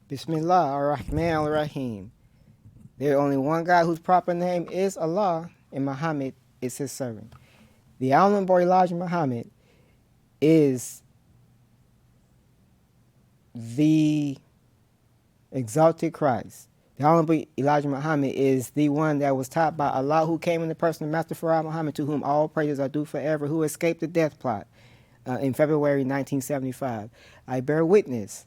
Bismillah ar-Rahman ar-Rahim. There is only one God whose proper name is Allah, and Muhammad is his servant. The Honorable Elijah Muhammad is the exalted Christ. The Honorable Elijah Muhammad is the one that was taught by Allah, who came in the person of Master Farah Muhammad, to whom all praises are due forever, who escaped the death plot in February 1975. I bear witness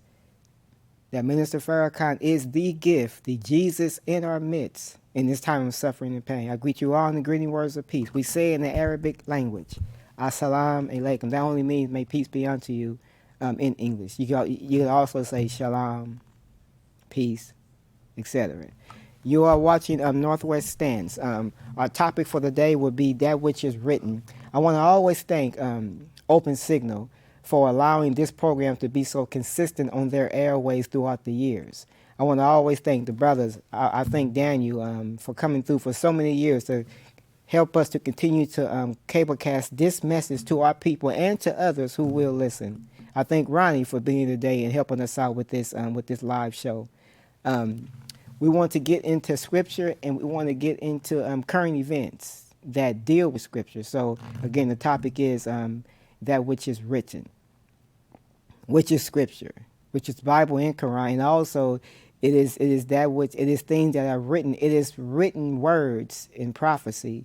that Minister Farrakhan is the gift, the Jesus in our midst in this time of suffering and pain. I greet you all in the greeting words of peace. We say in the Arabic language, Assalamu alaikum. That only means may peace be unto you in English. You can also say shalom, peace, etc. You are watching Northwest Stance. Our topic for the day will be that which is written. I want to always thank Open Signal for allowing this program to be so consistent on their airways throughout the years. I want to always thank the brothers. I thank Daniel for coming through for so many years to help us to continue to cablecast this message to our people and to others who will listen. I thank Ronnie for being here today and helping us out with this live show. We want to get into scripture and we want to get into current events that deal with scripture. So again, the topic is that which is written, which is scripture, which is Bible and Quran, and also it is things that are written. It is written words in prophecy,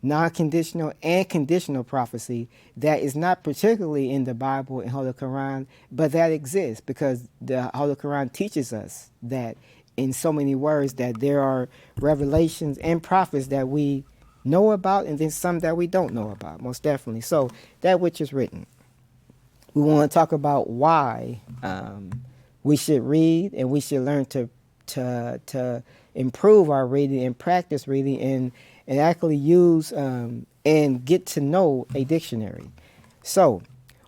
non-conditional and conditional prophecy that is not particularly in the Bible and Holy Quran, but that exists because the Holy Quran teaches us that in so many words that there are revelations and prophets that we know about and then some that we don't know about, most definitely. So that which is written. We want to talk about why we should read and we should learn to improve our reading and practice reading and actually use and get to know a dictionary. So,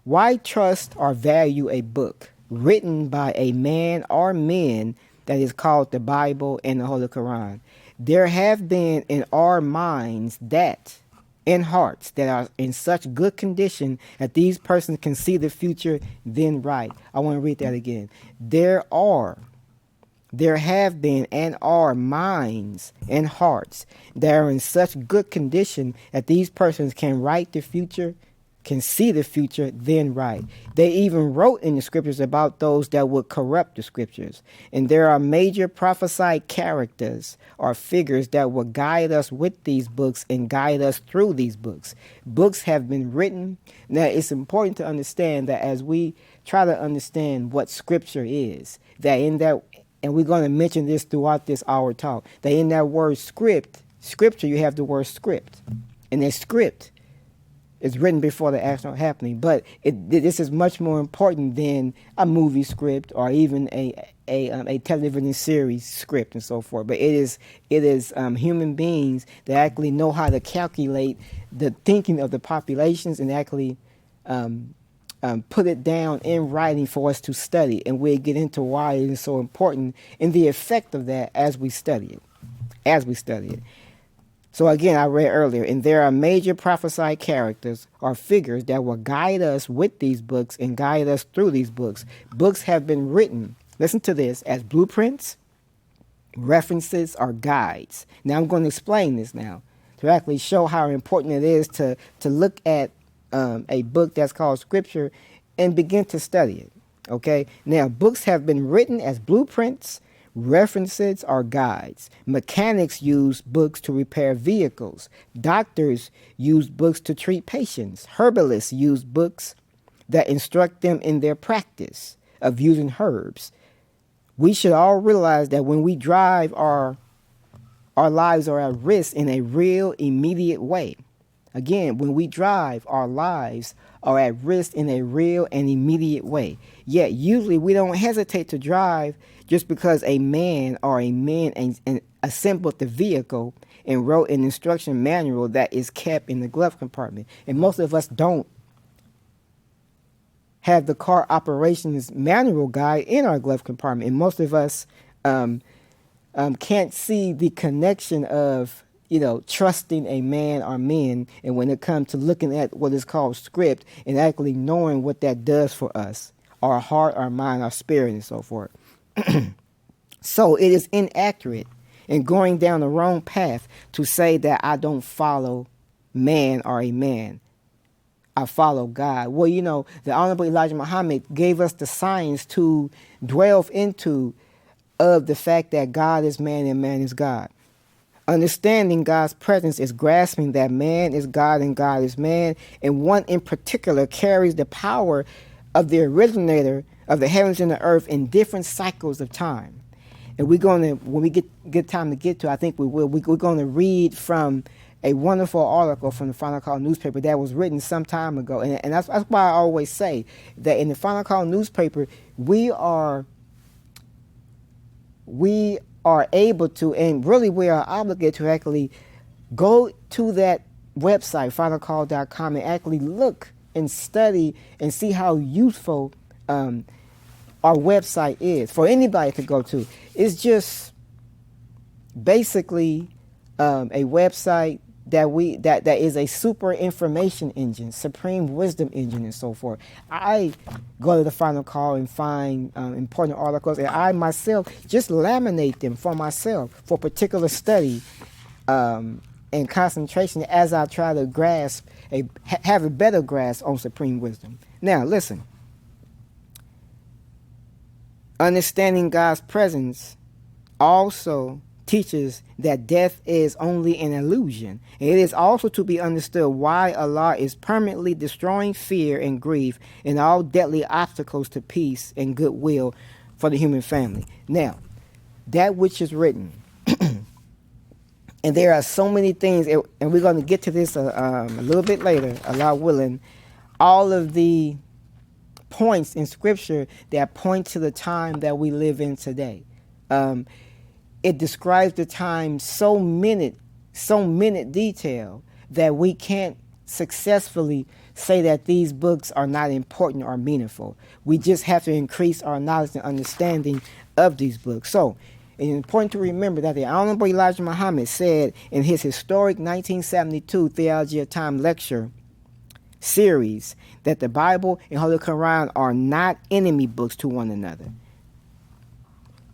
why trust or value a book written by a man or men that is called the Bible and the Holy Quran? There have been in our minds that in hearts that are in such good condition that these persons can see the future then right. I want to read that again. There have been and are minds and hearts that are in such good condition that these persons can write the future, can see the future, then write. They even wrote in the scriptures about those that would corrupt the scriptures. And there are major prophesied characters or figures that will guide us with these books and guide us through these books. Books have been written. Now, it's important to understand that as we try to understand what scripture is, that in that, and we're going to mention this throughout this hour talk, that in that word scripture, you have the word script. And that script is written before the actual happening. But this is much more important than a movie script or even a television series script and so forth. But it is human beings that actually know how to calculate the thinking of the populations and actually put it down in writing for us to study, and we'll get into why it is so important and the effect of that as we study it. So again, I read earlier, and there are major prophesied characters or figures that will guide us with these books and guide us through these books. Books have been written, listen to this, as blueprints, references, or guides. Now I'm going to explain this now to actually show how important it is to look at a book that's called Scripture and begin to study it. Okay? Now, books have been written as blueprints, references, or guides. Mechanics use books to repair vehicles. Doctors use books to treat patients. Herbalists use books that instruct them in their practice of using herbs. We should all realize that when we drive, our lives are at risk in a real, immediate way. Again, when we drive, our lives are at risk in a real and immediate way. Yet, usually we don't hesitate to drive just because a man or a men and assembled the vehicle and wrote an instruction manual that is kept in the glove compartment. And most of us don't have the car operations manual guide in our glove compartment. And most of us can't see the connection of trusting a man or men, and when it comes to looking at what is called script and actually knowing what that does for us, our heart, our mind, our spirit, and so forth. So it is inaccurate and going down the wrong path to say that I don't follow man or a man. I follow God. Well, the Honorable Elijah Muhammad gave us the science to delve into of the fact that God is man and man is God. Understanding God's presence is grasping that man is God and God is man, and one in particular carries the power of the originator of the heavens and the earth in different cycles of time. And we're going to, when we get time to get to, I think we will, we're going to read from a wonderful article from the Final Call newspaper that was written some time ago. And that's why I always say that in the Final Call newspaper, we are able to, and really we are obligated to actually go to that website, finalcall.com, and actually look and study and see how useful our website is for anybody to go to. It's just basically a website that is a super information engine, supreme wisdom engine, and so forth. I go to the Final Call and find important articles, and I myself just laminate them for myself for particular study and concentration as I try to have a better grasp on supreme wisdom. Now, listen. Understanding God's presence also teaches that death is only an illusion. It is also to be understood why Allah is permanently destroying fear and grief and all deadly obstacles to peace and goodwill for the human family. Now, that which is written, and there are so many things, and we're going to get to this a little bit later, Allah willing, all of the points in Scripture that point to the time that we live in today. It describes the time so minute detail that we can't successfully say that these books are not important or meaningful. We just have to increase our knowledge and understanding of these books. So it's important to remember that the Honorable Elijah Muhammad said in his historic 1972 Theology of Time lecture series that the Bible and Holy Quran are not enemy books to one another.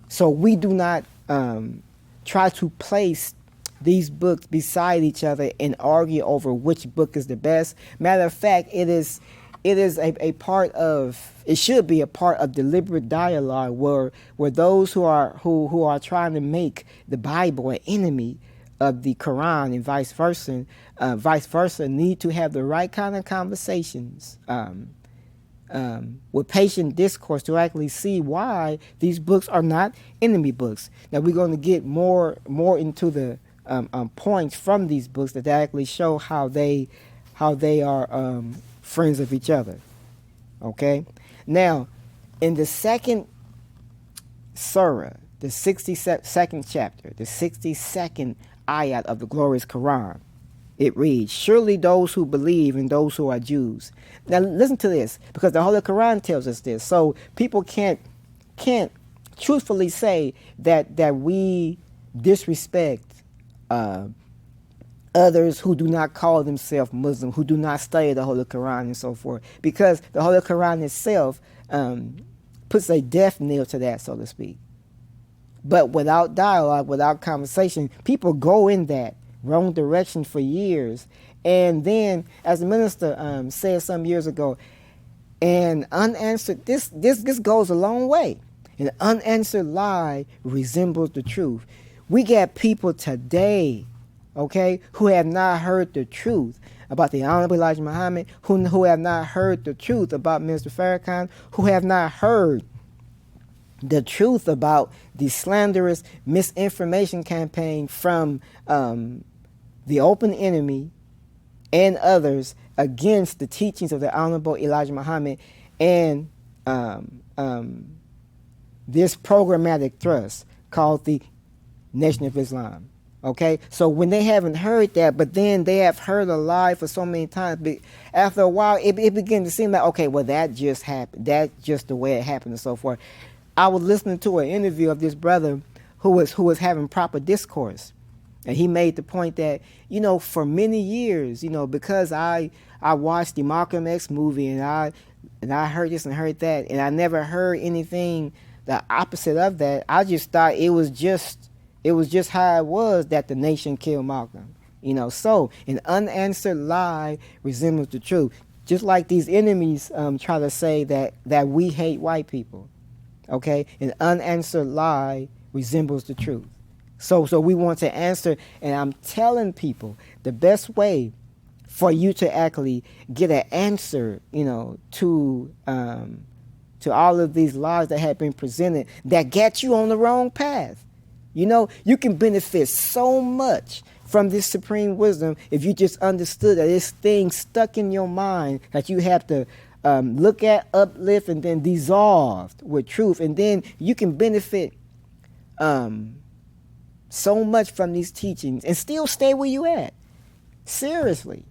So we do not try to place these books beside each other and argue over which book is the best. Matter of fact, it is a part of, it should be a part of deliberate dialogue where those who are trying to make the Bible an enemy of the Quran and vice versa need to have the right kind of conversations with patient discourse to actually see why these books are not enemy books. Now we're going to get more into the points from these books that actually show how they are friends of each other. Okay? Now, in the second surah, the 62nd chapter, the 62nd ayat of the glorious Quran, it reads, "Surely those who believe and those who are Jews." Now listen to this, because the Holy Quran tells us this. So people can't truthfully say that we disrespect others who do not call themselves Muslim, who do not study the Holy Quran and so forth, because the Holy Quran itself puts a death knell to that, so to speak. But without dialogue, without conversation, people go in that wrong direction for years. And then, as the minister said some years ago, an unanswered, this goes a long way. An unanswered lie resembles the truth. We got people today, okay, who have not heard the truth about the Honorable Elijah Muhammad, who have not heard the truth about Minister Farrakhan, who have not heard the truth about the slanderous misinformation campaign from the open enemy and others against the teachings of the Honorable Elijah Muhammad and this programmatic thrust called the Nation of Islam. Okay, so when they haven't heard that, but then they have heard a lie for so many times, but after a while it begins to seem like, okay, well, that just happened, that's just the way it happened, and so forth. I was listening to an interview of this brother who was having proper discourse, and he made the point that, for many years, because I watched the Malcolm X movie, and and I heard this and heard that, and I never heard anything the opposite of that. I just thought it was just how it was that the nation killed Malcolm. So an unanswered lie resembles the truth. Just like these enemies try to say that we hate white people. Okay, an unanswered lie resembles the truth. So we want to answer, and I'm telling people the best way for you to actually get an answer, to all of these lies that have been presented that get you on the wrong path. You can benefit so much from this supreme wisdom if you just understood that this thing stuck in your mind that you have to look at, uplift, and then dissolve with truth. And then you can benefit so much from these teachings and still stay where you at. Seriously.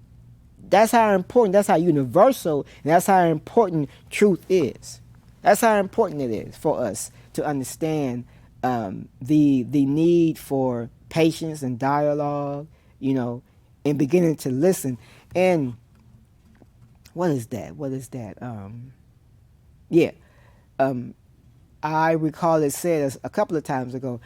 That's how important, that's how universal, and that's how important truth is. That's how important it is for us to understand the need for patience and dialogue, and beginning to listen. And what is that? I recall it said a couple of times ago,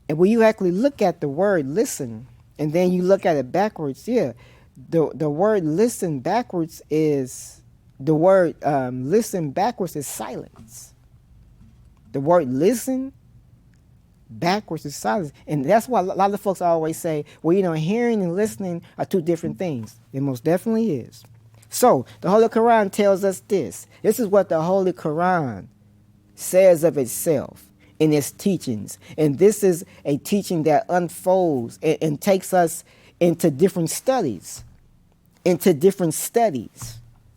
and when you actually look at the word listen, and then you look at it backwards, the word listen backwards is, the word listen backwards is silence. The word listen backwards is silence. And that's why a lot of folks always say, well, hearing and listening are two different things. It most definitely is. So the Holy Quran tells us this. This is what the Holy Quran says of itself in its teachings. And this is a teaching that unfolds and takes us into different studies.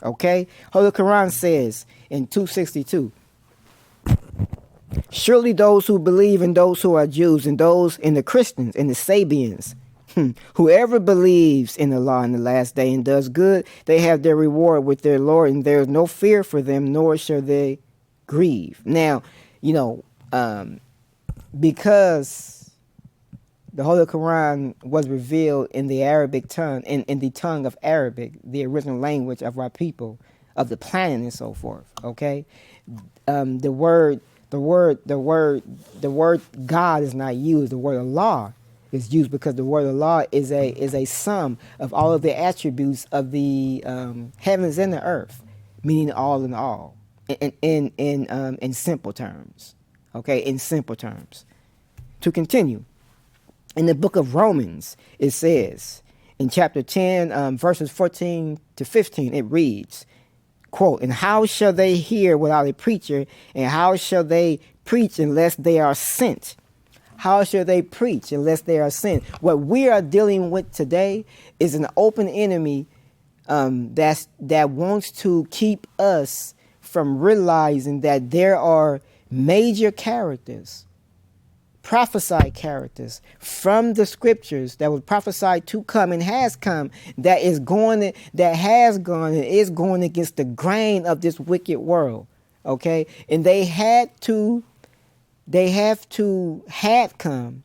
Okay? Holy Quran says in 262, surely those who believe and those who are Jews and those in the Christians and the Sabians, whoever believes in Allah in the last day and does good, they have their reward with their Lord, and there is no fear for them, nor shall they grieve. Now, because the Holy Quran was revealed in the Arabic tongue, in the tongue of Arabic, the original language of our people, of the planet, and so forth. Okay, the word God is not used. The word Allah is used because the word Allah is a sum of all of the attributes of the heavens and the earth, meaning all in all, in simple terms. Okay, in simple terms. To continue, in the book of Romans, it says in chapter 10, verses 14 to 15, it reads, quote, and how shall they hear without a preacher, and how shall they preach unless they are sent? How shall they preach unless they are sent? What we are dealing with today is an open enemy that wants to keep us from realizing that there are major characters, prophesied characters from the scriptures that was prophesied to come and has come, that has gone and is going against the grain of this wicked world. Okay, and they have come,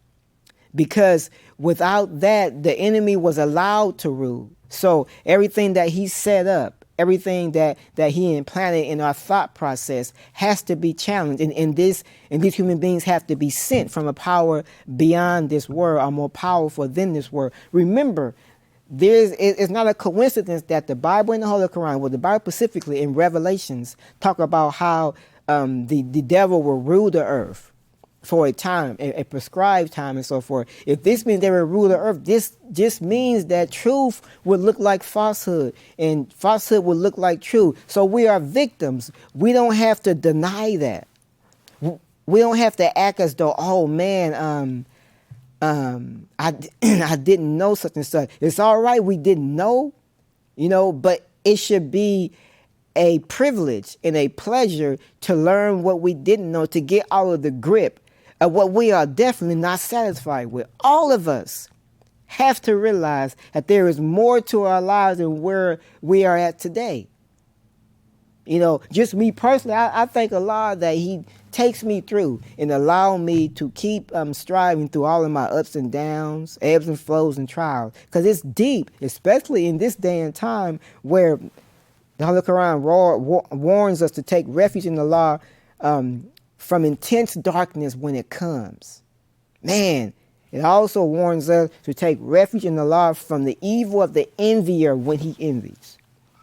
because without that the enemy was allowed to rule. So everything that he set up, everything that he implanted in our thought process has to be challenged. And these human beings have to be sent from a power beyond this world, or more powerful than this world. Remember, it's not a coincidence that the Bible and the Holy Quran, well, the Bible specifically in Revelations, talk about how the devil will rule the earth for a time, a prescribed time, and so forth. If this means they will rule the earth, this just means that truth would look like falsehood, and falsehood would look like truth. So we are victims. We don't have to deny that. We don't have to act as though, oh man, I didn't know such and such. It's all right, we didn't know, but it should be a privilege and a pleasure to learn what we didn't know, to get out of the grip of what we are definitely not satisfied with. All of us have to realize that there is more to our lives than where we are at today. Just me personally, I thank Allah that He takes me through and allow me to keep striving through all of my ups and downs, ebbs and flows and trials, because it's deep, especially in this day and time where The Holy Quran warns us to take refuge in the law from intense darkness when it comes. Man, it also warns us to take refuge in the law from the evil of the envier when he envies.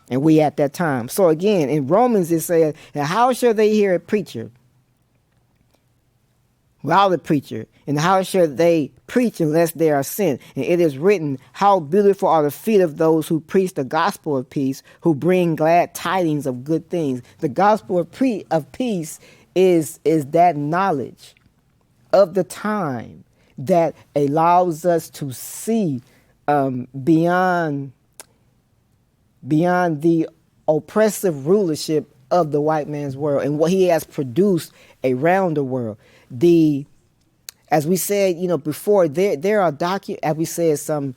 And we at that time. So again, in Romans it says, how shall they hear a preacher? Without a preacher. And how shall they preach unless they are sent? And it is written, how beautiful are the feet of those who preach the gospel of peace, who bring glad tidings of good things. The gospel of peace is that knowledge of the time that allows us to see beyond the oppressive rulership of the white man's world and what he has produced around the world. As we said, before, there are as we said some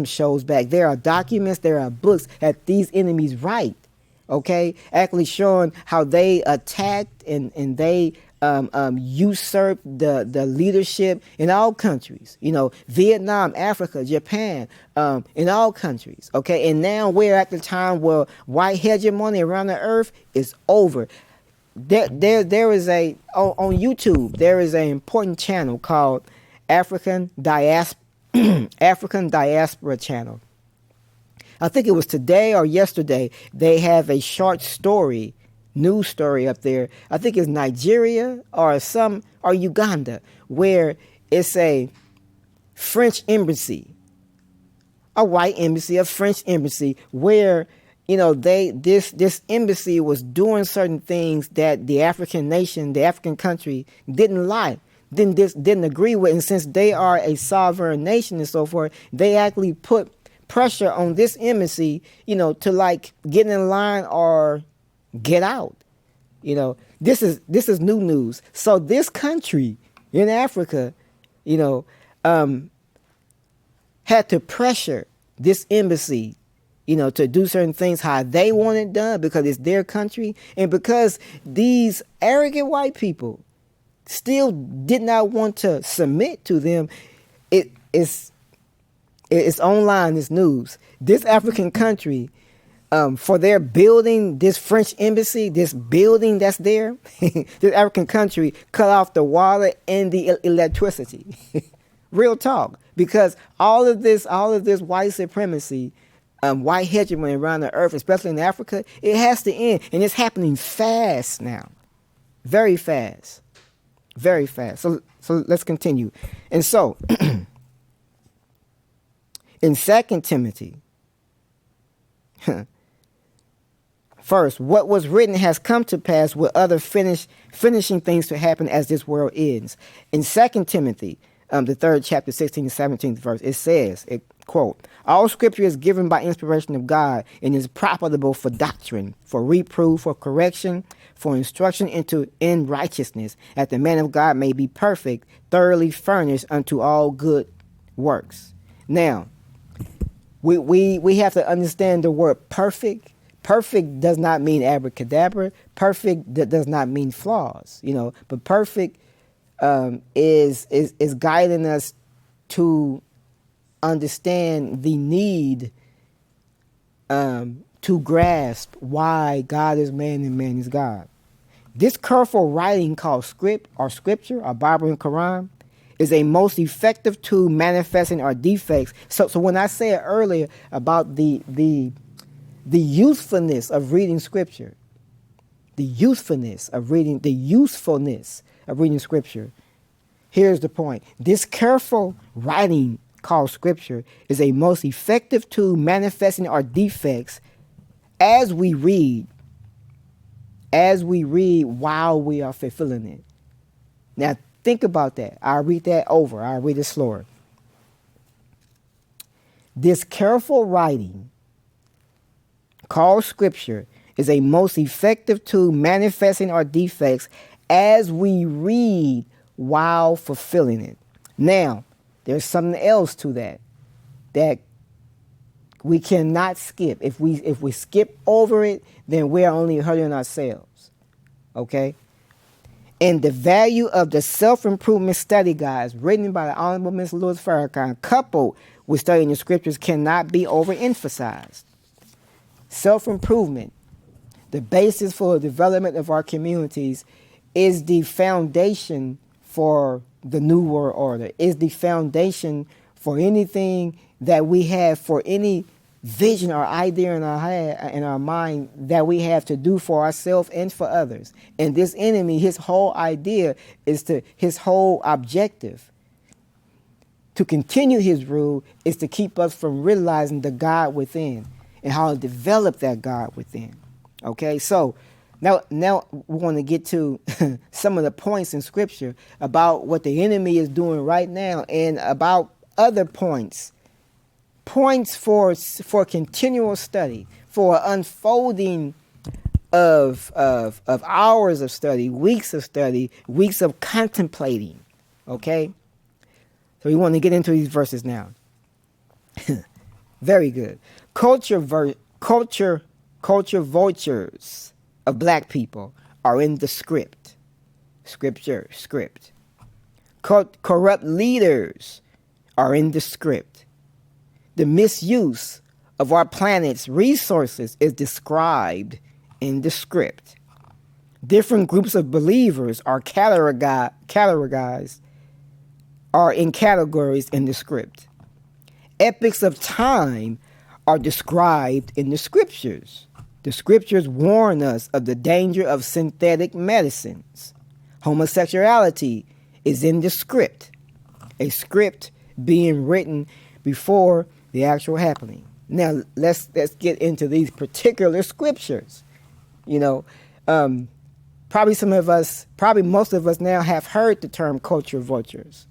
shows back, there are documents, there are books that these enemies write, okay, actually showing how they attacked and they usurped the leadership in all countries, Vietnam, Africa, Japan, in all countries, okay, and now we're at the time where white hegemony around the earth is over. There is on YouTube, there is an important channel called African Diaspora Channel. I think it was today or yesterday, they have a short story, news story up there. I think it's Nigeria or Uganda, where it's a French embassy, a white embassy, a French embassy, where this embassy was doing certain things that the African nation, the African country didn't like, didn't agree with. And since they are a sovereign nation and so forth, they actually put pressure on this embassy, to like get in line or get out. This is new news. So this country in Africa, had to pressure this embassy, to do certain things how they want it done because it's their country. And because these arrogant white people still did not want to submit to them, it's online, it's news. This African country, for their building, this French embassy, this building that's there, this African country cut off the water and the electricity. Real talk. Because all of this white supremacy, white hegemony around the earth, especially in Africa, it has to end. And it's happening fast now. Very fast. Very fast. So let's continue. And so, in 2 Timothy, first, what was written has come to pass with other finishing things to happen as this world ends. In 2 Timothy, the 3rd chapter, 16th and 17th verse, it says, quote, all scripture is given by inspiration of God and is profitable for doctrine, for reproof, for correction, for instruction in righteousness, that the man of God may be perfect, thoroughly furnished unto all good works. Now, we have to understand the word perfect. Perfect does not mean abracadabra. Perfect does not mean flaws, but perfect is guiding us to understand the need to grasp why God is man and man is God. This careful writing called scripture, or Bible and Quran, is a most effective tool manifesting our defects. So when I said earlier about the usefulness of reading scripture, the usefulness of reading scripture, here's the point. This careful writing called scripture is a most effective tool manifesting our defects as we read while we are fulfilling it. Now think about that. I'll read that over. I'll read it slower. This careful writing called scripture is a most effective tool manifesting our defects as we read while fulfilling it. Now, there's something else to that we cannot skip. If we skip over it, then we're only hurting ourselves. Okay? And the value of the self-improvement study guides written by the Honorable Ms. Louis Farrakhan, coupled with studying the scriptures, cannot be overemphasized. Self-improvement, The basis for the development of our communities is the foundation for the New World Order, is the foundation for anything that we have, for any vision or idea in our head, in our mind that we have to do for ourselves and for others. And this enemy, his whole idea his whole objective to continue his rule is to keep us from realizing the God within and how to develop that God within. Okay, so now we want to get to some of the points in Scripture about what the enemy is doing right now, and about other points for continual study, for unfolding of hours of study, weeks of contemplating. Okay, so we want to get into these verses now. Very good. Culture vultures of black people are in the script. Corrupt leaders are in the script. The misuse of our planet's resources is described in the script. Different groups of believers are categorized are in categories in the script. Epochs of time are described in the scriptures. The scriptures warn us of the danger of synthetic medicines. Homosexuality is in the script, a script being written before the actual happening. Now let's get into these particular scriptures. Probably most of us now have heard the term culture vultures,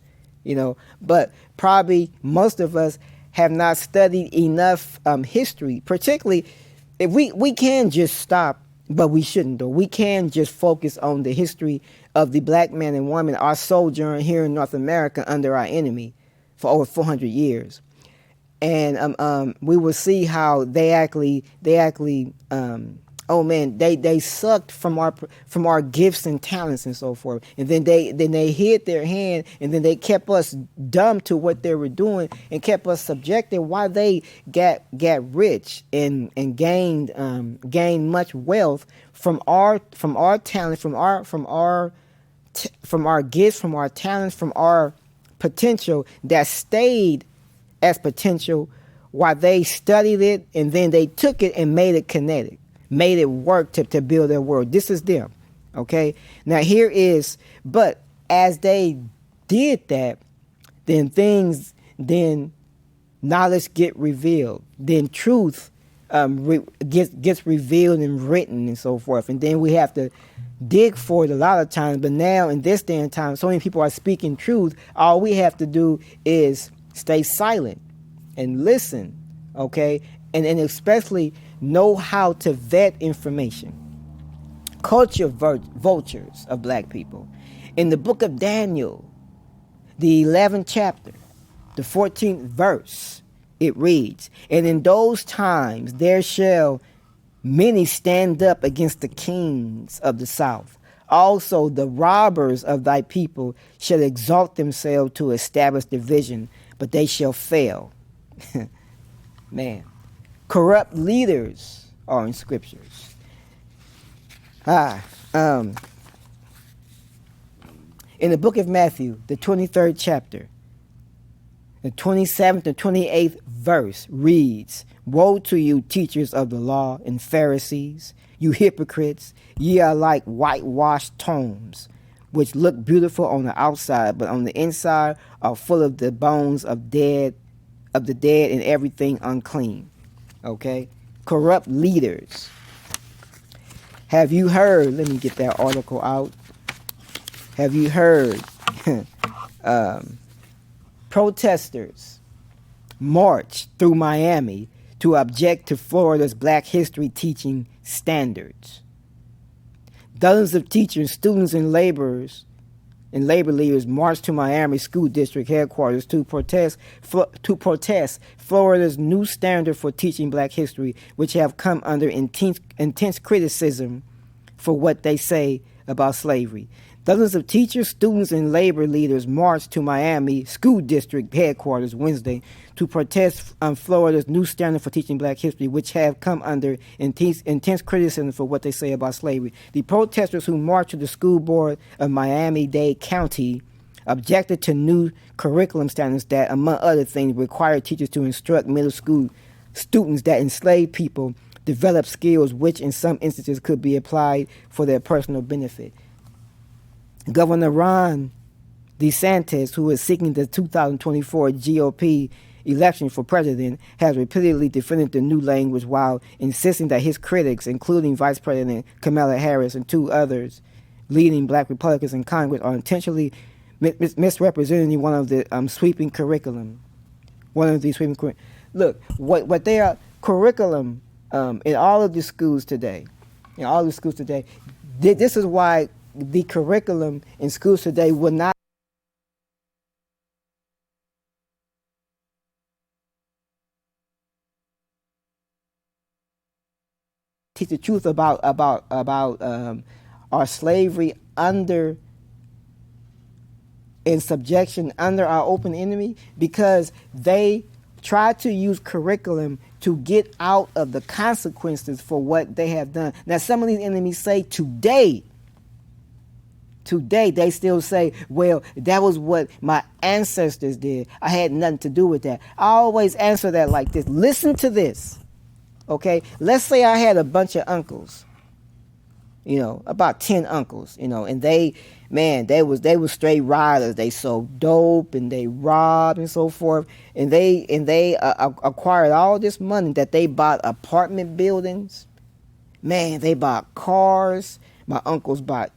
but probably most of us have not studied enough history, particularly if we can just stop, but we shouldn't though. We can just focus on the history of the black man and woman, our sojourn here in North America under our enemy for over 400 years. And we will see how they sucked from our gifts and talents and so forth, and then they hid their hand, and then they kept us dumb to what they were doing and kept us subjected while they got rich and gained much wealth from our talent, from our gifts, from our talents, from our potential that stayed as potential while they studied it, and then they took it and made it kinetic, made it work to build their world. This is them. Okay? Now but as they did that, then knowledge get revealed. Then truth gets revealed and written and so forth. And then we have to dig for it a lot of times. But now in this day and time, so many people are speaking truth. All we have to do is stay silent and listen. Okay? And especially know how to vet information. Culture vultures of black people. In the book of Daniel, the 11th chapter, the 14th verse, it reads, "And in those times there shall many stand up against the kings of the south. Also the robbers of thy people shall exalt themselves to establish division, but they shall fail." Man. Corrupt leaders are in scriptures. In the book of Matthew, the 23rd chapter, the 27th and 28th verse reads, "Woe to you, teachers of the law and Pharisees, you hypocrites! Ye are like whitewashed tombs, which look beautiful on the outside, but on the inside are full of the bones of the dead and everything unclean." Okay? Corrupt leaders. Have you heard, let me get that article out. Have you heard protesters march through Miami to object to Florida's Black History teaching standards? Dozens of teachers, students, and labor leaders marched to Miami School District headquarters to protest Florida's new standard for teaching Black history, which have come under intense criticism for what they say about slavery. Dozens of teachers, students, and labor leaders marched to Miami School District headquarters Wednesday to protest Florida's new standard for teaching black history, which have come under intense criticism for what they say about slavery. The protesters who marched to the school board of Miami-Dade County objected to new curriculum standards that, among other things, require teachers to instruct middle school students that enslaved people develop skills which in some instances could be applied for their personal benefit. Governor Ron DeSantis, who is seeking the 2024 GOP election for president, has repeatedly defended the new language while insisting that his critics, including Vice President Kamala Harris and two others leading black Republicans in Congress, are intentionally misrepresenting one of the sweeping curriculum. One of these sweeping curriculum. Look, what they are curriculum in all of the schools today. In all the schools today, this is why the curriculum in schools today will not teach the truth about our slavery under in subjection under our open enemy, because they try to use curriculum to get out of the consequences for what they have done. Now, some of these enemies say today they still say, well, that was what my ancestors did. I had nothing to do with that. I always answer that like this. Listen to this, okay? Let's say I had a bunch of uncles, about 10 uncles, and they were straight riders. They sold dope and they robbed and so forth. And they acquired all this money that they bought apartment buildings. Man, they bought cars. My uncles bought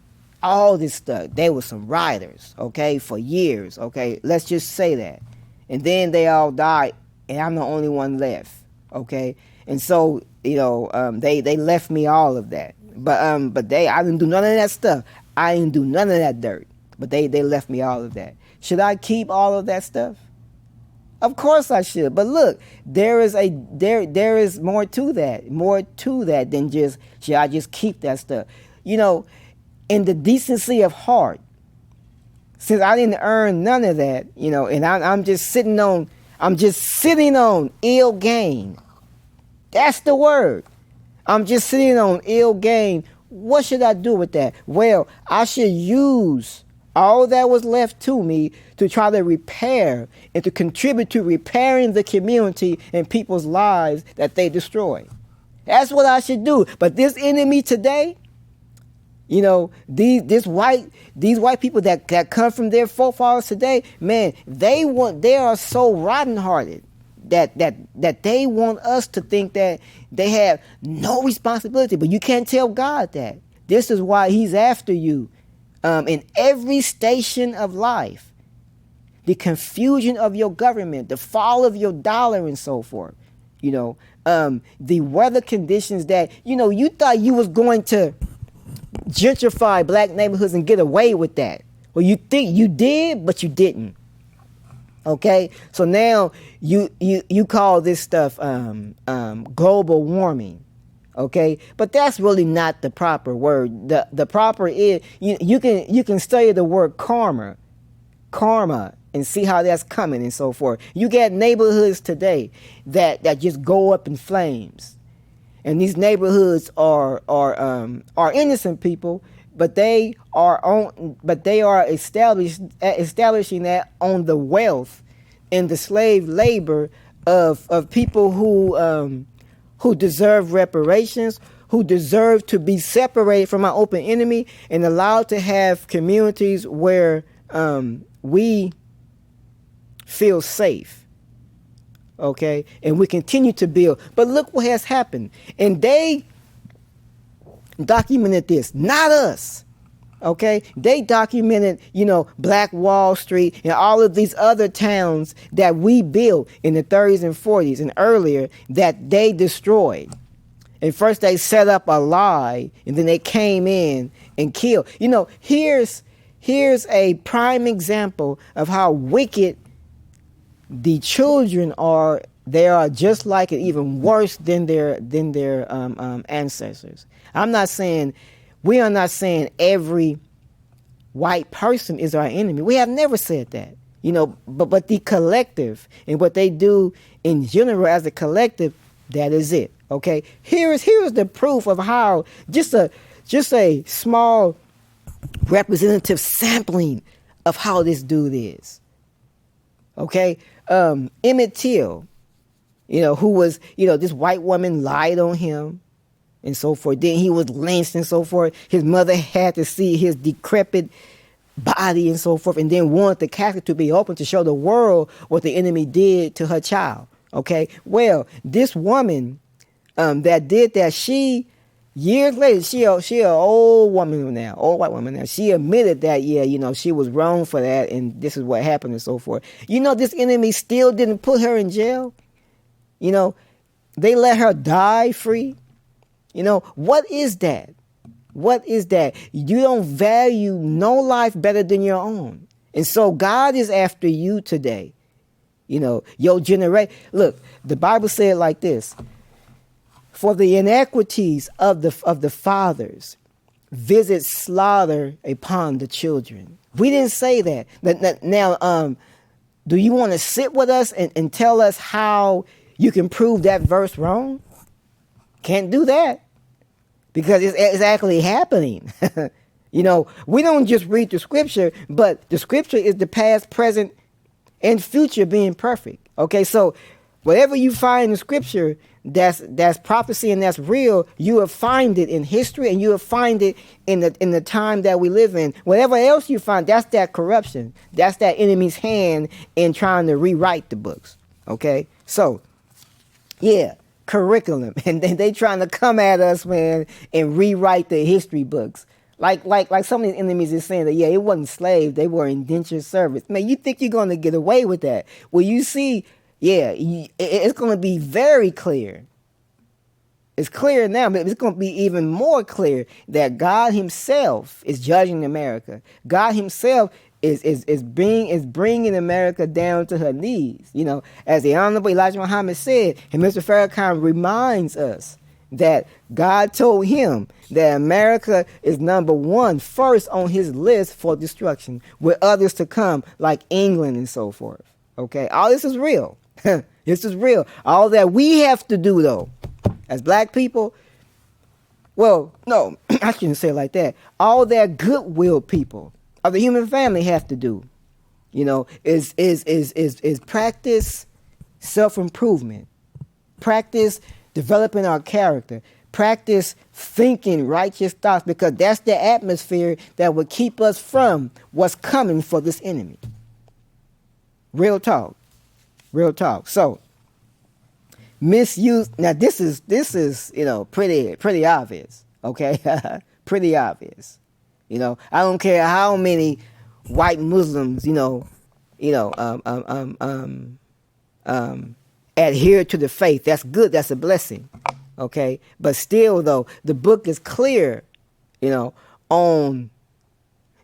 all this stuff. They were some riders, okay, for years, okay? Let's just say that. And then they all died, and I'm the only one left, okay? And so, they left me all of that. But I didn't do none of that stuff. I didn't do none of that dirt. But they left me all of that. Should I keep all of that stuff? Of course I should. But look, there is more to that than just, should I just keep that stuff? In the decency of heart, since I didn't earn none of that, and I'm just sitting on ill gain. That's the word. I'm just sitting on ill gain. What should I do with that? Well, I should use all that was left to me to try to repair and to contribute to repairing the community and people's lives that they destroyed. That's what I should do. But this enemy today, these white people that come from their forefathers today, man, they are so rotten-hearted that they want us to think that they have no responsibility. But you can't tell God that. This is why He's after you in every station of life. The confusion of your government, the fall of your dollar, and so forth. The weather conditions that you thought you was going to gentrify black neighborhoods and get away with that. Well, you think you did, but you didn't. Okay, so now you call this stuff global warming. Okay, but that's really not the proper word. The proper is you can study the word karma, and see how that's coming and so forth. You get neighborhoods today that just go up in flames. And these neighborhoods are innocent people, but they are establishing that on the wealth and the slave labor of people who deserve reparations, who deserve to be separated from our open enemy and allowed to have communities where we feel safe. Okay, and we continue to build. But look what has happened. And they documented this, not us. Okay, they documented, Black Wall Street and all of these other towns that we built in the 30s and 40s and earlier that they destroyed. And first they set up a lie, and then they came in and killed. Here's a prime example of how wicked the children are. They are just like it, even worse than their ancestors. We are not saying every white person is our enemy. We have never said that. But the collective and what they do in general as a collective, that is it. Okay, here's the proof of how just a small representative sampling of how this dude is. Okay, Emmett Till, who was, this white woman lied on him and so forth. Then he was lynched and so forth. His mother had to see his decrepit body and so forth, and then wanted the casket to be open to show the world what the enemy did to her child. Okay, well, this woman that did that, she years later, she an old woman now, old white woman now. She admitted that, she was wrong for that, and this is what happened and so forth. This enemy still didn't put her in jail. They let her die free. What is that? What is that? You don't value no life better than your own. And so God is after you today. Your generation. Look, the Bible said like this: for the iniquities of the fathers visit slaughter upon the children. We didn't say that. Now, do you want to sit with us and tell us how you can prove that verse wrong? Can't do that. Because it's actually happening. We don't just read the scripture, but the scripture is the past, present, and future being perfect. Okay, so whatever you find in the scripture that's prophecy and that's real, you will find it in history, and you will find it in the time that we live in. Whatever else you find, that's that corruption. That's that enemy's hand in trying to rewrite the books. Okay, so yeah. Curriculum, and then they trying to come at us, man, and rewrite the history books. Like some of these enemies is saying that, it wasn't slaves, they were indentured servants. Man, you think you're going to get away with that? Well, you see, it's going to be very clear. It's clear now, but it's going to be even more clear that God himself is judging America. God himself is bringing America down to her knees. As the Honorable Elijah Muhammad said, and Mr. Farrakhan reminds us that God told him that America is number one, first on his list for destruction, with others to come, like England and so forth. Okay, all this is real. This is real. All that we have to do, though, as black people, well, no, I shouldn't say it like that. All that goodwill people of the human family have to do, is practice self-improvement, practice developing our character, practice thinking righteous thoughts, because that's the atmosphere that will keep us from what's coming for this enemy. Real talk. So misuse. Now this is pretty obvious. Okay, pretty obvious. I don't care how many white Muslims, adhere to the faith. That's good. That's a blessing. Okay. But still, though, the book is clear, on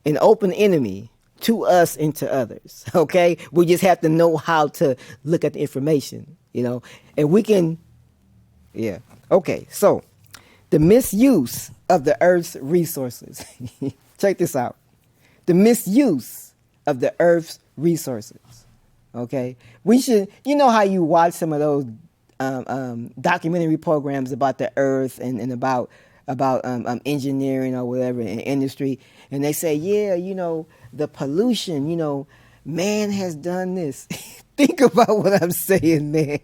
an open enemy to us and to others. Okay. We just have to know how to look at the information, and we can. Yeah. Okay. So the misuse of the earth's resources. Check this out. The misuse of the earth's resources. Okay? We should, how you watch some of those documentary programs about the earth and about engineering or whatever in industry, and they say, the pollution, man has done this. Think about what I'm saying, man.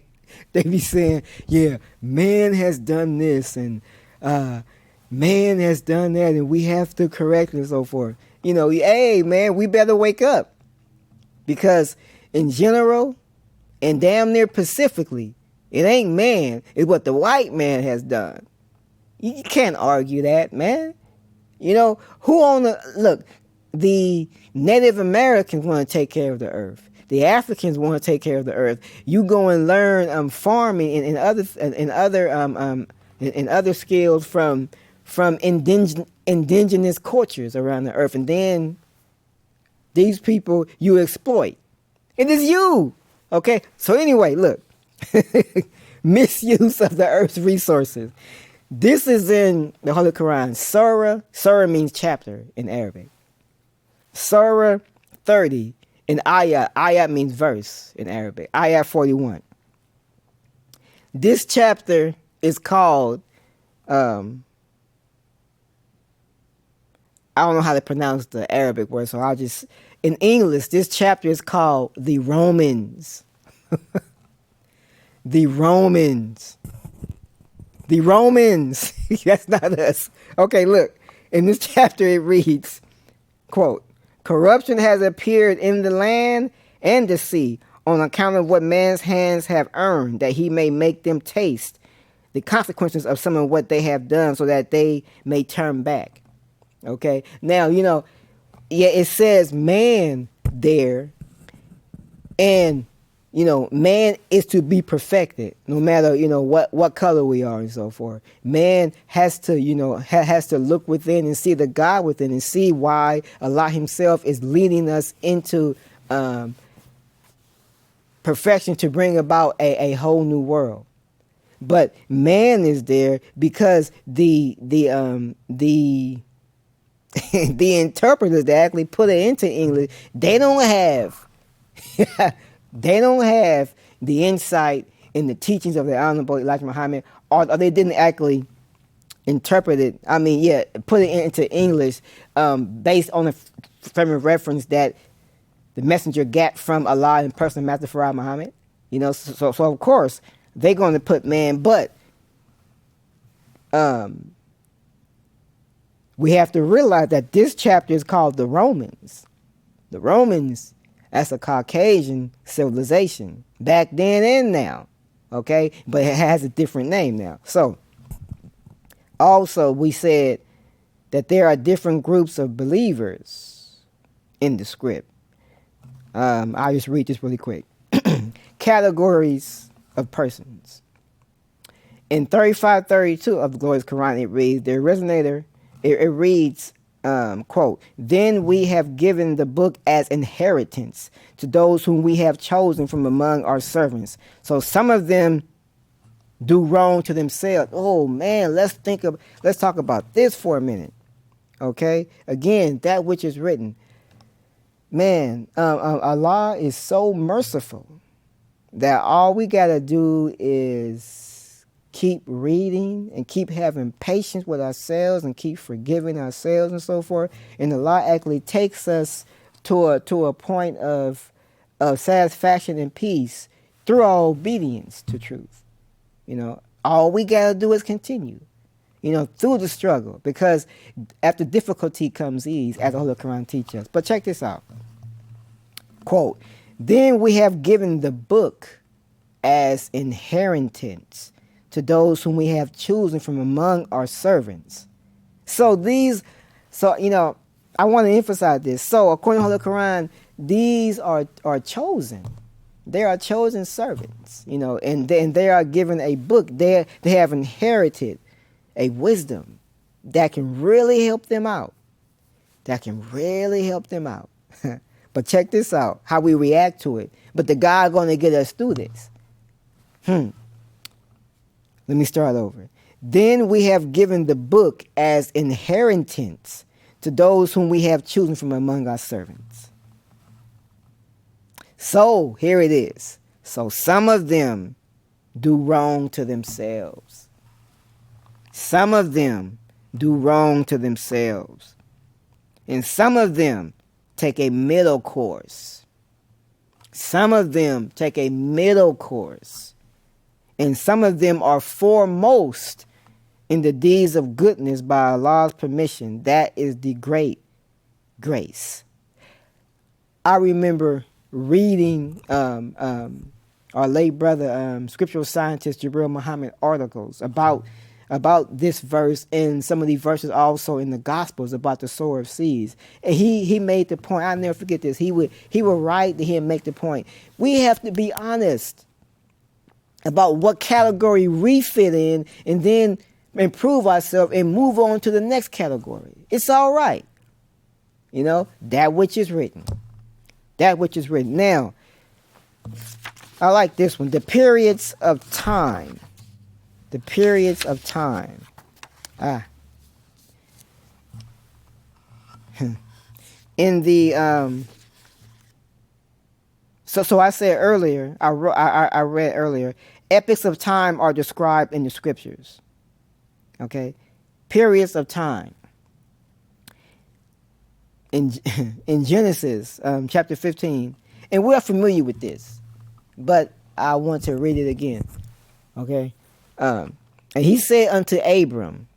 They be saying, man has done this, and man has done that, and we have to correct and so forth. Hey, man, we better wake up. Because in general, and damn near specifically, it ain't man, it's what the white man has done. You can't argue that, man. Look, the Native Americans want to take care of the earth. The Africans want to take care of the earth. You go and learn farming and other skills from indigenous cultures around the earth, and then these people you exploit. It is you. Okay? So anyway, look. Misuse of the earth's resources. This is in the Holy Quran. Surah. Surah means chapter in Arabic. Surah 30 in ayat. Ayat means verse in Arabic. Ayat 41. This chapter is called, I don't know how to pronounce the Arabic word, so I'll just, in English, this chapter is called the Romans. The Romans. The Romans. That's not us. Okay, look. In this chapter it reads, quote, corruption has appeared in the land and the sea on account of what man's hands have earned, that he may make them taste the consequences of some of what they have done so that they may turn back. Okay. Now, yeah, it says man there, and, man is to be perfected no matter, what color we are and so forth. Man has to, has to look within and see the God within and see why Allah himself is leading us into perfection to bring about a whole new world. But man is there because the the interpreters that actually put it into English, they don't have the insight in the teachings of the Honorable Elijah Muhammad, or they didn't actually interpret it. Put it into English based on a frame of reference that the messenger got from Allah and personal master Farah Muhammad. So of course they're going to put man, but we have to realize that this chapter is called the Romans. The Romans, that's a Caucasian civilization back then and now, okay? But it has a different name now. So, also we said that there are different groups of believers in the script. I'll just read this really quick. Categories of persons. In 3532 of the Glorious Quran, it reads, the originator, it reads, quote, then we have given the book as inheritance to those whom we have chosen from among our servants. So some of them do wrong to themselves. Oh man, let's talk about this for a minute. Okay? Again, that which is written. Man, Allah is so merciful that all we gotta do is keep reading and keep having patience with ourselves and keep forgiving ourselves and so forth. And Allah actually takes us to a point of satisfaction and peace through our obedience to truth. All we gotta do is continue, through the struggle, because after difficulty comes ease, as the Holy Quran teaches us. But check this out. Quote, then we have given the book as inheritance to those whom we have chosen from among our servants. I want to emphasize this. So according to the Holy Quran, these are chosen. They are chosen servants, and they are given a book. They have inherited a wisdom that can really help them out. But check this out, how we react to it. But the God going to get us through this. Let me start over. Then we have given the book as inheritance to those whom we have chosen from among our servants. So, here it is. So some of them do wrong to themselves. Some of them do wrong to themselves. And some of them take a middle course. Some of them take a middle course. And some of them are foremost in the deeds of goodness by Allah's permission. That is the great grace. I remember reading our late brother, scriptural scientist Jibril Muhammad, articles about this verse and some of these verses also in the Gospels about the sower of seeds. And he made the point, I'll never forget this. He would write to him, make the point. We have to be honest about what category we fit in and then improve ourselves and move on to the next category. It's all right. That which is written. That which is written. Now, I like this one. The periods of time. The periods of time. In the so I said earlier, I read earlier, epochs of time are described in the scriptures. Okay, periods of time. In in Genesis chapter 15, and we're familiar with this, but I want to read it again. Okay, and he said unto Abram,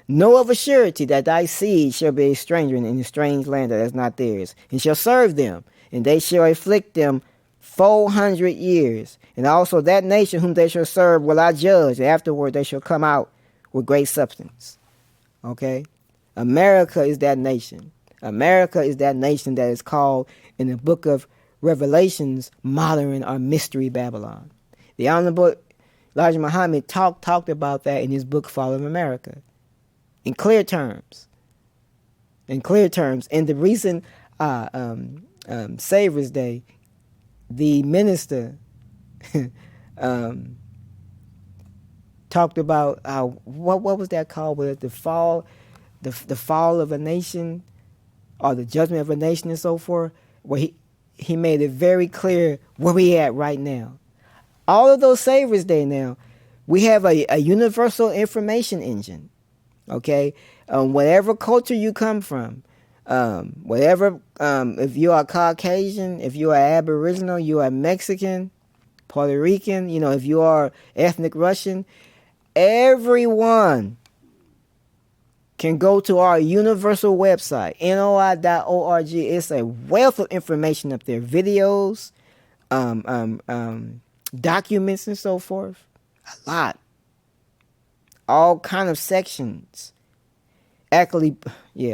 know of a surety that thy seed shall be a stranger in a strange land that is not theirs, and shall serve them, and they shall afflict them 400 years. And also that nation whom they shall serve will I judge, and afterward they shall come out with great substance. Okay? America is that nation. America is that nation that is called in the book of Revelations modern or mystery Babylon. The Honorable Elijah Muhammad talked about that in his book Fall of America. In clear terms. In the recent Savers Day, the minister talked about what was that called? Was it the fall of a nation, or the judgment of a nation, and so forth? Where he made it very clear where we at right now. All of those Savers Day now, we have a universal information engine. Okay, whatever culture you come from, whatever, if you are Caucasian, if you are Aboriginal, you are Mexican, Puerto Rican, if you are ethnic Russian, everyone can go to our universal website, noi.org. It's a wealth of information up there, videos, documents, and so forth. A lot. All kind of sections. Actually,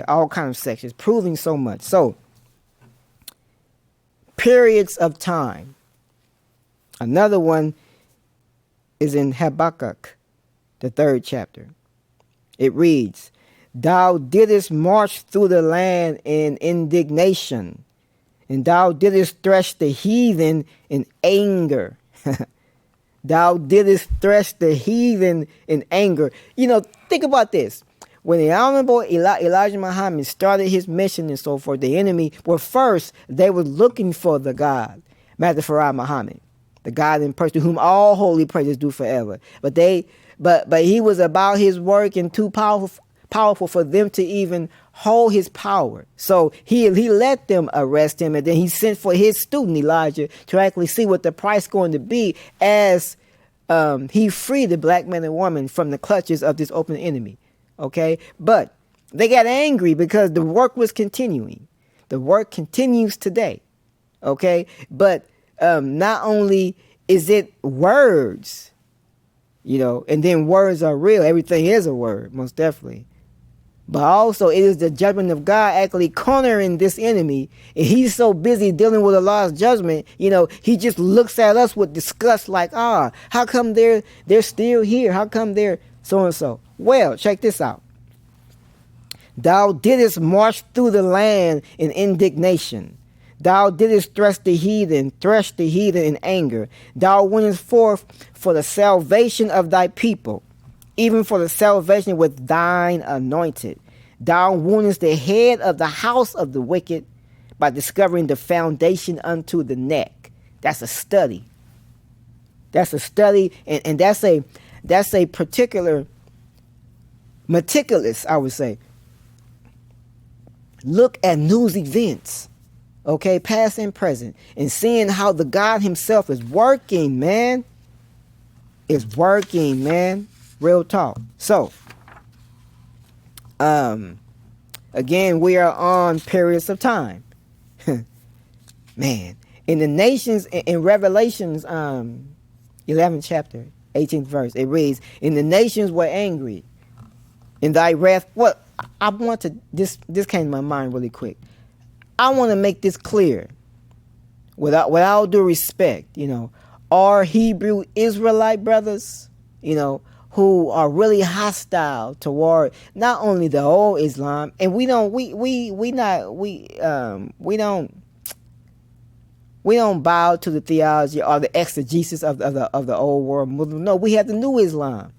all kind of sections, proving so much. So, periods of time. Another one is in Habakkuk, the 3rd chapter. It reads, thou didst march through the land in indignation, and thou didst thresh the heathen in anger. Thou didst thresh the heathen in anger. Think about this. When the Honorable Elijah Muhammad started his mission and so forth, the enemy, first, they were looking for the God, Master Farah Muhammad, the God in person, to whom all holy praises due forever. But he was about his work and too powerful for them to even hold his power. So he let them arrest him, and then he sent for his student Elijah to actually see what the price is going to be as he freed the black man and woman from the clutches of this open enemy. Okay, but they got angry because the work was continuing. The work continues today. Okay, but not only is it words, and then words are real. Everything is a word, most definitely. But also it is the judgment of God actually cornering this enemy. And he's so busy dealing with Allah's judgment, he just looks at us with disgust like, how come they're still here? How come they're so and so? Well, check this out. Thou didst march through the land in indignation. Thou didst thresh the heathen in anger. Thou wentest forth for the salvation of thy people, even for the salvation with thine anointed. Thou woundest the head of the house of the wicked by discovering the foundation unto the neck. That's a study. That's a study, and that's a particular meticulous, I would say, look at news events, okay, past and present, and seeing how the God himself is working, man. Is working, man. Real talk. So, again, we are on periods of time. Man, in the nations, in Revelations 11th chapter, 18th verse, it reads, and the nations were angry in thy wrath. What I want to, this came to my mind really quick. I want to make this clear, with all due respect, our Hebrew Israelite brothers, who are really hostile toward not only the old Islam, and we don't bow to the theology or the exegesis of the old world Muslim. No, we have the new Islam,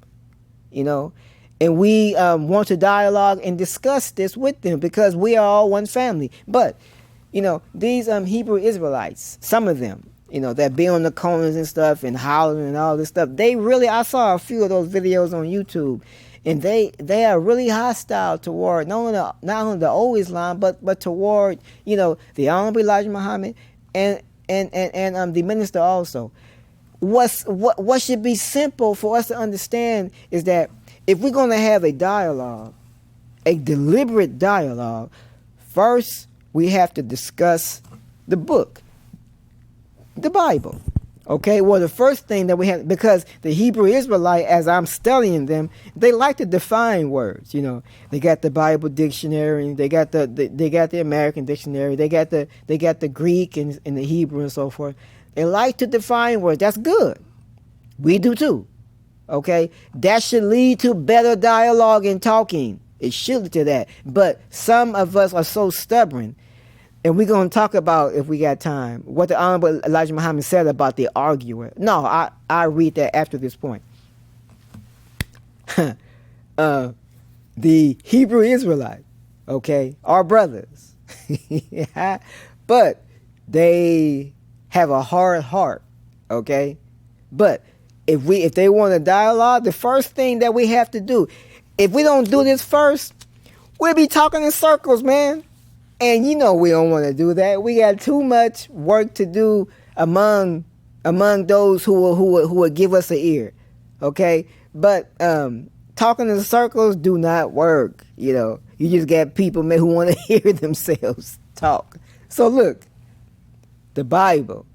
And we want to dialogue and discuss this with them because we are all one family. But, these Hebrew Israelites, some of them, that be on the corners and stuff and hollering and all this stuff, I saw a few of those videos on YouTube, and they are really hostile toward not only the old Islam, but toward, the Honorable Elijah Muhammad and the minister also. What should be simple for us to understand is that if we're going to have a dialogue, a deliberate dialogue, first we have to discuss the book, the Bible. Okay, well, the first thing that we have, because the Hebrew Israelite, as I'm studying them, they like to define words. They got the Bible dictionary, they got the American dictionary, they got the Greek and the Hebrew and so forth. They like to define words. That's good. We do too. Okay, that should lead to better dialogue and talking. It should lead to that. But some of us are so stubborn, and we're going to talk about, if we got time, what the Honorable Elijah Muhammad said about the arguer. No, I read that after this point. The Hebrew Israelite, okay, are brothers, but they have a hard heart, okay, but if they want a dialogue, the first thing that we have to do, if we don't do this first, we'll be talking in circles, man. And we don't want to do that. We got too much work to do among those who will give us an ear, okay? But talking in circles do not work. You just got people who want to hear themselves talk. So look, the Bible.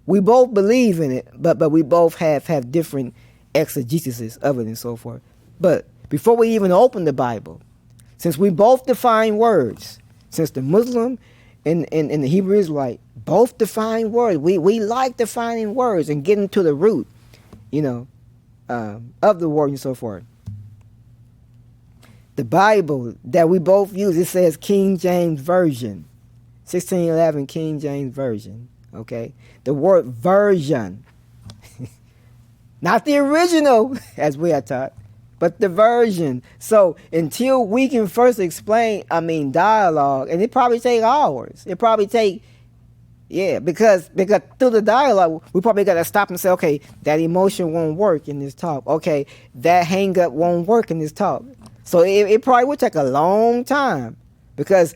We both believe in it, but we both have different exegesis of it and so forth. But before we even open the Bible, since we both define words, since the Muslim and the Hebrew Israelite both define words, we like defining words and getting to the root, of the word and so forth. The Bible that we both use, it says King James Version, 1611 King James Version. Okay, the word version, not the original as we are taught, but the version. So until we can first explain, dialogue, and it probably take hours. It probably take, because through the dialogue, we probably got to stop and say, okay, that emotion won't work in this talk. Okay, that hang up won't work in this talk. So it probably would take a long time, because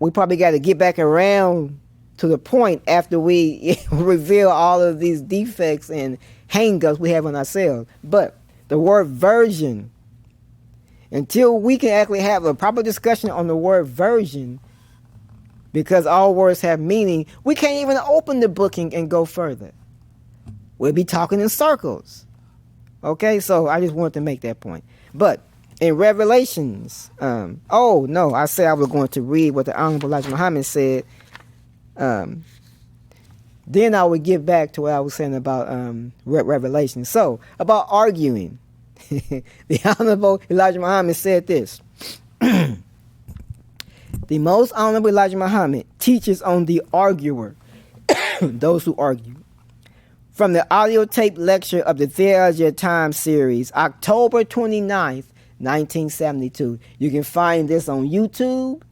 we probably got to get back around to the point after we reveal all of these defects and hang-ups we have on ourselves. But the word version, until we can actually have a proper discussion on the word version, because all words have meaning, we can't even open the book and go further. We'll be talking in circles. Okay, so I just wanted to make that point. But in Revelations, I said I was going to read what the Honorable Elijah Muhammad said. Then I would get back to what I was saying about Revelation. So, about arguing. The Honorable Elijah Muhammad said this. The most Honorable Elijah Muhammad teaches on the arguer, those who argue. From the audio tape lecture of the Theology of Time series, October 29th, 1972. You can find this on YouTube.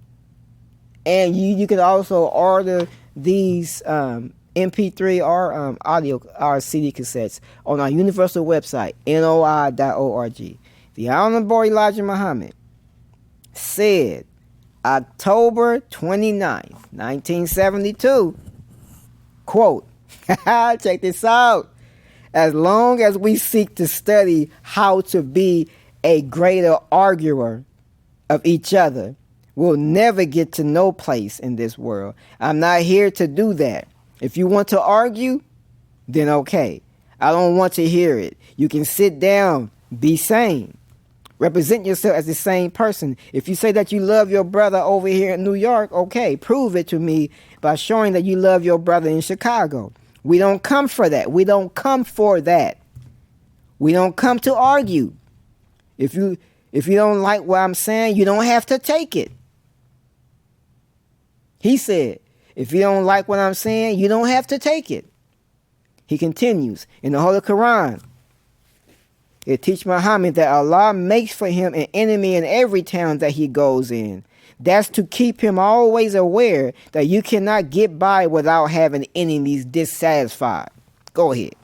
And you can also order these MP3 or audio or CD cassettes on our universal website, noi.org. The Honorable Elijah Muhammad said, October 29th, 1972, quote, check this out, as long as we seek to study how to be a greater arguer of each other, we'll never get to no place in this world. I'm not here to do that. If you want to argue, then okay. I don't want to hear it. You can sit down, be sane. Represent yourself as the same person. If you say that you love your brother over here in New York, okay, prove it to me by showing that you love your brother in Chicago. We don't come for that. We don't come for that. We don't come to argue. If you don't like what I'm saying, you don't have to take it. He said, if you don't like what I'm saying, you don't have to take it. He continues in the Holy Quran. It teach Muhammad that Allah makes for him an enemy in every town that he goes in. That's to keep him always aware that you cannot get by without having enemies dissatisfied. Go ahead.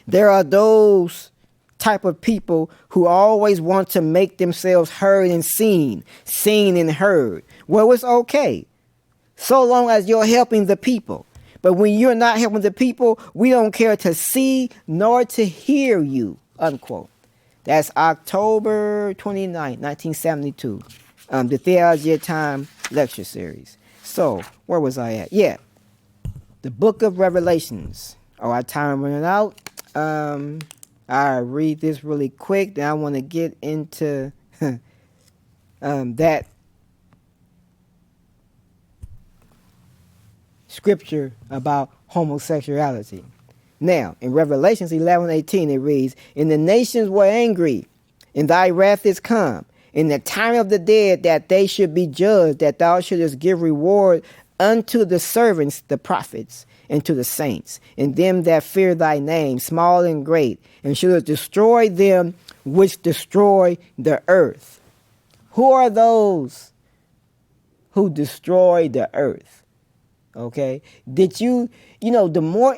There are those type of people who always want to make themselves heard and seen and heard. Well, it's okay, so long as you're helping the people. But when you're not helping the people, we don't care to see nor to hear you, unquote. That's October 29, 1972, the Theology of Time lecture series. So, where was I at? Yeah, the book of Revelations. Oh, our time running out. I read this really quick. Then I want to get into that scripture about homosexuality. Now, in Revelations 11:18, it reads, "And the nations were angry, and thy wrath is come, in the time of the dead, that they should be judged, that thou shouldest give reward unto the servants, the prophets, and to the saints, and them that fear thy name, small and great, and shouldest destroy them which destroy the earth." Who are those who destroy the earth? Okay, did you know, the more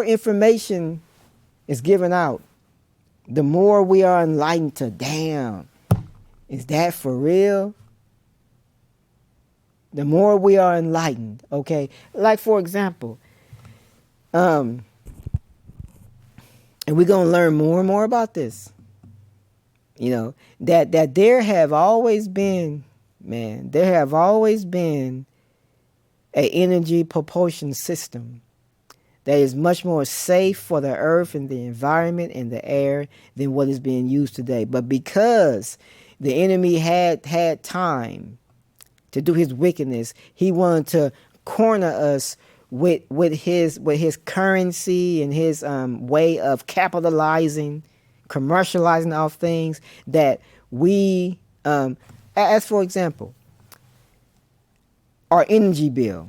information is given out, the more we are enlightened to, damn, is that for real? The more we are enlightened, okay? Like, for example, and we're going to learn more and more about this, you know, that there have always been an energy propulsion system that is much more safe for the earth and the environment and the air than what is being used today. But because the enemy had time to do his wickedness, he wanted to corner us with his currency and his way of capitalizing, commercializing our things, that we, as for example, our energy bill,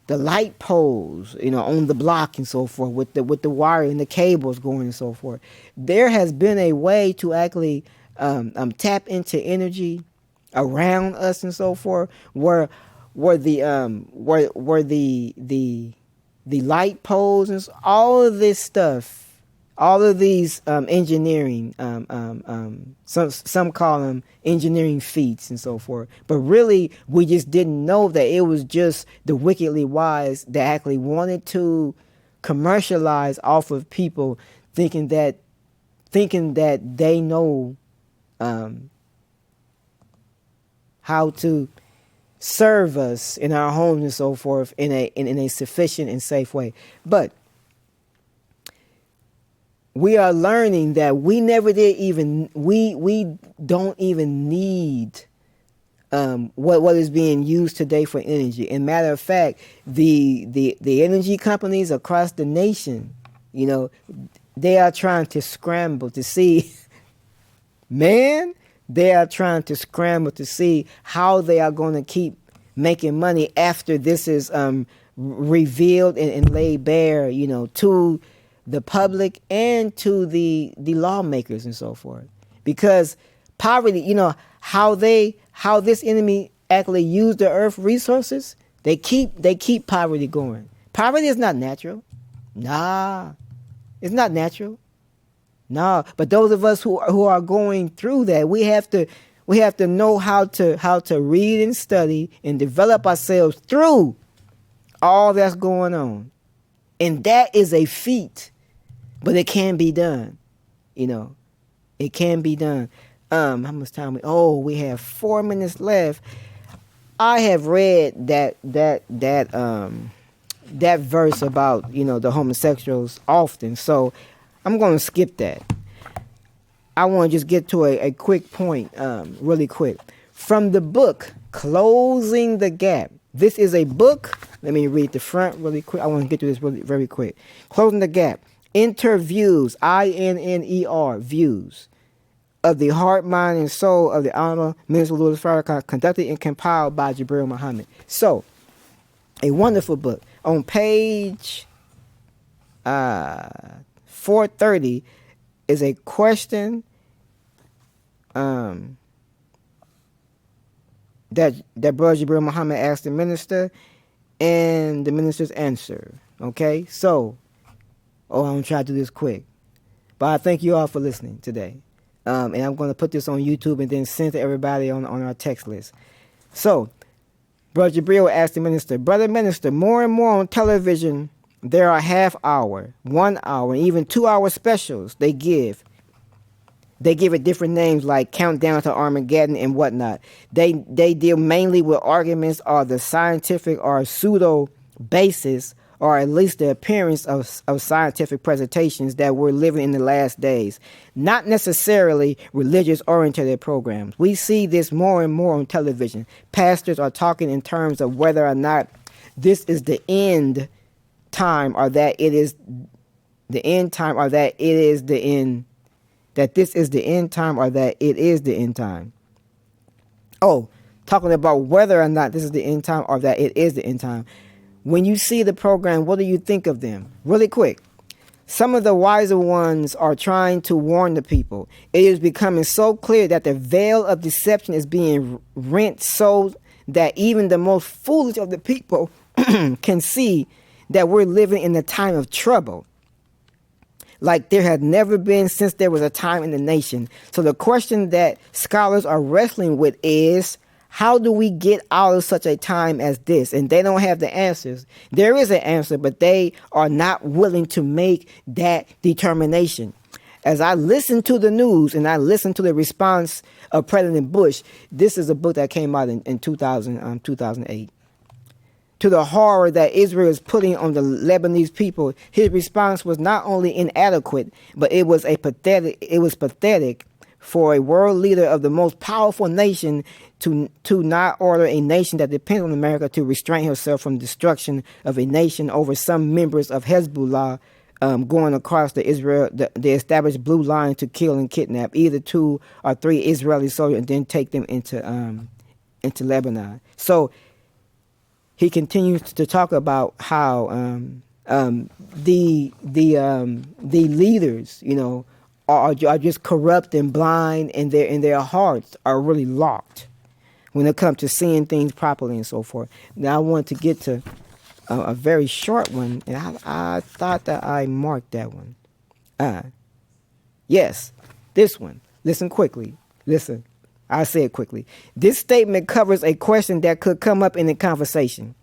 the light poles, you know, on the block and so forth, with the wire and the cables going and so forth. There has been a way to actually tap into energy around us and so forth, where the light poles and all of this stuff, all of these engineering, some call them engineering feats and so forth. But really, we just didn't know that it was just the wickedly wise that actually wanted to commercialize off of people, thinking that they know how to serve us in our homes and so forth in a sufficient and safe way. But we are learning that we never did even, we don't even need what is being used today for energy. And matter of fact, the energy companies across the nation, you know, they are trying to scramble to see, man, they are trying to scramble to see how they are going to keep making money after this is revealed and laid bare, you know, to the public and to the lawmakers and so forth. Because poverty, you know, how this enemy actually use the earth resources, they keep poverty going. Poverty is not natural. Nah, it's not natural. No, but those of us who are going through that, we have to know how to read and study and develop ourselves through all that's going on. And that is a feat, but it can be done. You know, it can be done. How much time we have 4 minutes left. I have read that verse about, you know, the homosexuals often, so I'm going to skip that. I want to just get to a quick point, really quick. From the book, Closing the Gap. This is a book. Let me read the front really quick. I want to get to this really very quick. Closing the Gap. Interviews, INNER, views of the heart, mind, and soul of the Honorable Minister Louis Farrakhan, conducted and compiled by Jibril Muhammad. So, a wonderful book. On page 430, is a question that Brother Jibril Muhammad asked the minister, and the minister's answer. Okay, so I'm gonna try to do this quick, but I thank you all for listening today. And I'm going to put this on YouTube and then send to everybody on our text list. So, Brother Jibril asked the minister, Brother Minister, more and more on television, there are half-hour, 1 hour, and even 2-hour specials they give. They give it different names like Countdown to Armageddon and whatnot. They deal mainly with arguments or the scientific or pseudo basis, or at least the appearance of scientific presentations that we're living in the last days. Not necessarily religious-oriented programs. We see this more and more on television. Pastors are talking in terms of whether or not this is the end time, or that it is the end time, or that it is the end, that this is the end time, or that it is the end time. Oh, talking about whether or not this is the end time or that it is the end time. When you see the program, what do you think of them? Really quick. Some of the wiser ones are trying to warn the people. It is becoming so clear that the veil of deception is being rent so that even the most foolish of the people can see that we're living in a time of trouble, like there had never been since there was a time in the nation. So the question that scholars are wrestling with is, how do we get out of such a time as this? And they don't have the answers. There is an answer, but they are not willing to make that determination. As I listen to the news and I listen to the response of President Bush, this is a book that came out in 2008. To the horror that Israel is putting on the Lebanese people, his response was not only inadequate, but it was pathetic for a world leader of the most powerful nation to not order a nation that depends on America to restrain herself from destruction of a nation over some members of Hezbollah going across the established blue line to kill and kidnap either 2 or 3 Israeli soldiers and then take them into Lebanon. So he continues to talk about how the leaders, are just corrupt and blind, and their hearts are really locked when it comes to seeing things properly and so forth. Now I want to get to a very short one, and I thought that I marked that one. Yes, this one. Listen quickly. Listen. I say it quickly. This statement covers a question that could come up in the conversation.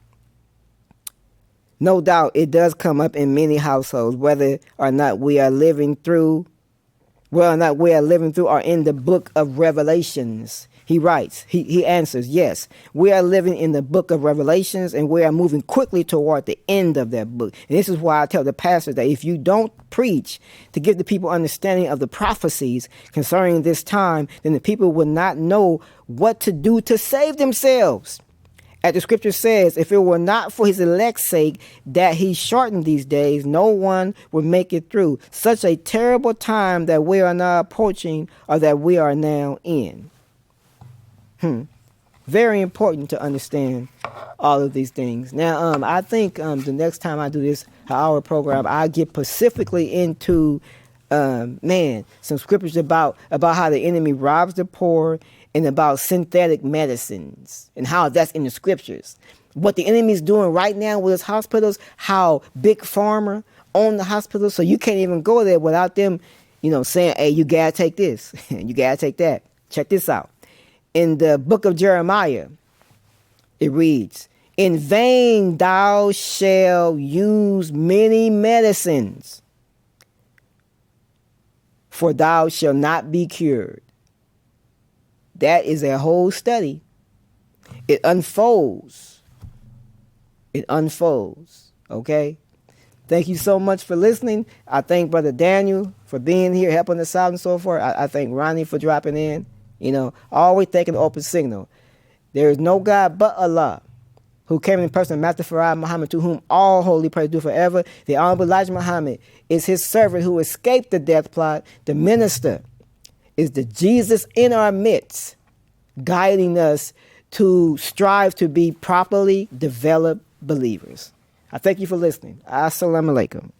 No doubt it does come up in many households, whether or not we are living through or in the book of Revelations. He writes, he answers, yes, we are living in the book of Revelations, and we are moving quickly toward the end of that book. And this is why I tell the pastors that if you don't preach to give the people understanding of the prophecies concerning this time, then the people will not know what to do to save themselves. As the scripture says, if it were not for his elect's sake that he shortened these days, no one would make it through. Such a terrible time that we are now approaching, or that we are now in. Very important to understand all of these things. Now, I think the next time I do this hour program, I get specifically into some scriptures about how the enemy robs the poor, and about synthetic medicines and how that's in the scriptures. What the enemy is doing right now with his hospitals, how Big Pharma own the hospitals, so you can't even go there without them, saying, hey, you gotta take this, you gotta take that. Check this out. In the book of Jeremiah, it reads, in vain thou shalt use many medicines, for thou shalt not be cured. That is a whole study. It unfolds. Okay? Thank you so much for listening. I thank Brother Daniel for being here, helping us out and so forth. I thank Ronnie for dropping in. Always taking the open signal. There is no God but Allah, who came in the person of Master Farad Muhammad, to whom all holy praise due forever. The Honorable Elijah Muhammad is his servant who escaped the death plot. The minister is the Jesus in our midst, guiding us to strive to be properly developed believers. I thank you for listening. Assalamu alaikum.